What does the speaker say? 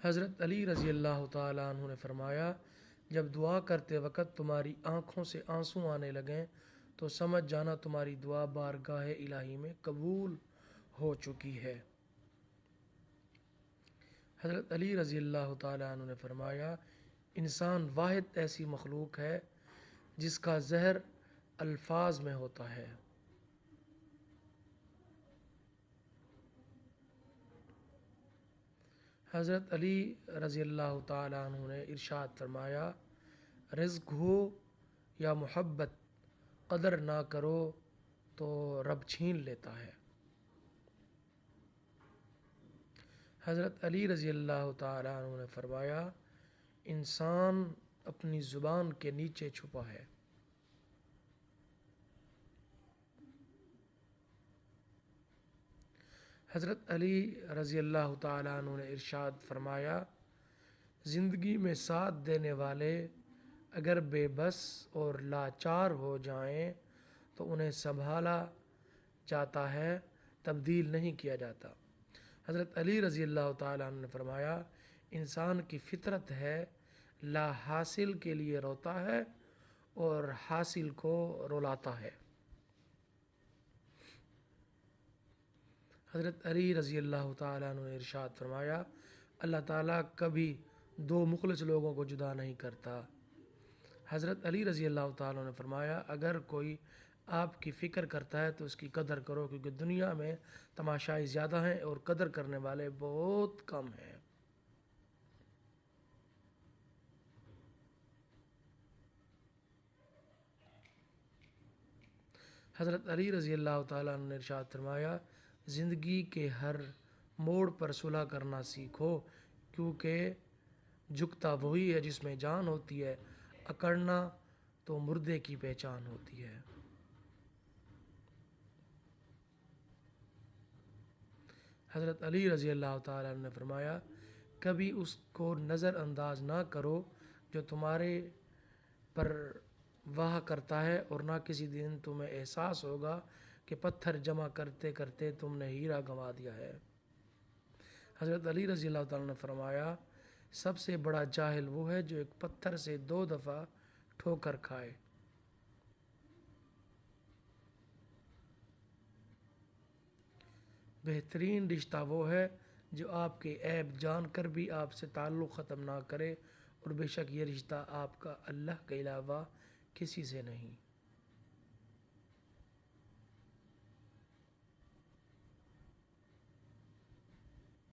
حضرت علی رضی اللہ تعالیٰ عنہ نے فرمایا، جب دعا کرتے وقت تمہاری آنکھوں سے آنسو آنے لگیں تو سمجھ جانا تمہاری دعا بارگاہ الہی میں قبول ہو چکی ہے۔ حضرت علی رضی اللہ تعالیٰ عنہ نے فرمایا، انسان واحد ایسی مخلوق ہے جس کا زہر الفاظ میں ہوتا ہے۔ حضرت علی رضی اللہ تعالیٰ عنہ نے ارشاد فرمایا، رزق ہو یا محبت، قدر نہ کرو تو رب چھین لیتا ہے۔ حضرت علی رضی اللہ تعالیٰ عنہ نے فرمایا، انسان اپنی زبان کے نیچے چھپا ہے۔ حضرت علی رضی اللہ تعالیٰ عنہ نے ارشاد فرمایا، زندگی میں ساتھ دینے والے اگر بے بس اور لاچار ہو جائیں تو انہیں سنبھالا جاتا ہے، تبدیل نہیں کیا جاتا۔ حضرت علی رضی اللہ تعالیٰ عنہ نے فرمایا، انسان کی فطرت ہے لا حاصل کے لیے روتا ہے اور حاصل کو رلاتا ہے۔ حضرت علی رضی اللہ تعالیٰ عنہ نے ارشاد فرمایا، اللہ تعالیٰ کبھی دو مخلص لوگوں کو جدا نہیں کرتا۔ حضرت علی رضی اللہ تعالیٰ عنہ نے فرمایا، اگر کوئی آپ کی فکر کرتا ہے تو اس کی قدر کرو، کیونکہ دنیا میں تماشائی زیادہ ہیں اور قدر کرنے والے بہت کم ہیں۔ حضرت علی رضی اللہ تعالیٰ عنہ نے ارشاد فرمایا، زندگی کے ہر موڑ پر صلح کرنا سیکھو، کیونکہ جھکتا وہی ہے جس میں جان ہوتی ہے، اکڑنا تو مردے کی پہچان ہوتی ہے۔ حضرت علی رضی اللہ تعالیٰ عنہ نے فرمایا، کبھی اس کو نظر انداز نہ کرو جو تمہارے پر واہ کرتا ہے، اور نہ کسی دن تمہیں احساس ہوگا کہ پتھر جمع کرتے کرتے تم نے ہیرا گنوا دیا ہے۔ حضرت علی رضی اللہ تعالیٰ نے فرمایا، سب سے بڑا جاہل وہ ہے جو ایک پتھر سے 2 دفعہ ٹھوکر کھائے۔ بہترین رشتہ وہ ہے جو آپ کے عیب جان کر بھی آپ سے تعلق ختم نہ کرے، اور بے شک یہ رشتہ آپ کا اللہ کے علاوہ کسی سے نہیں۔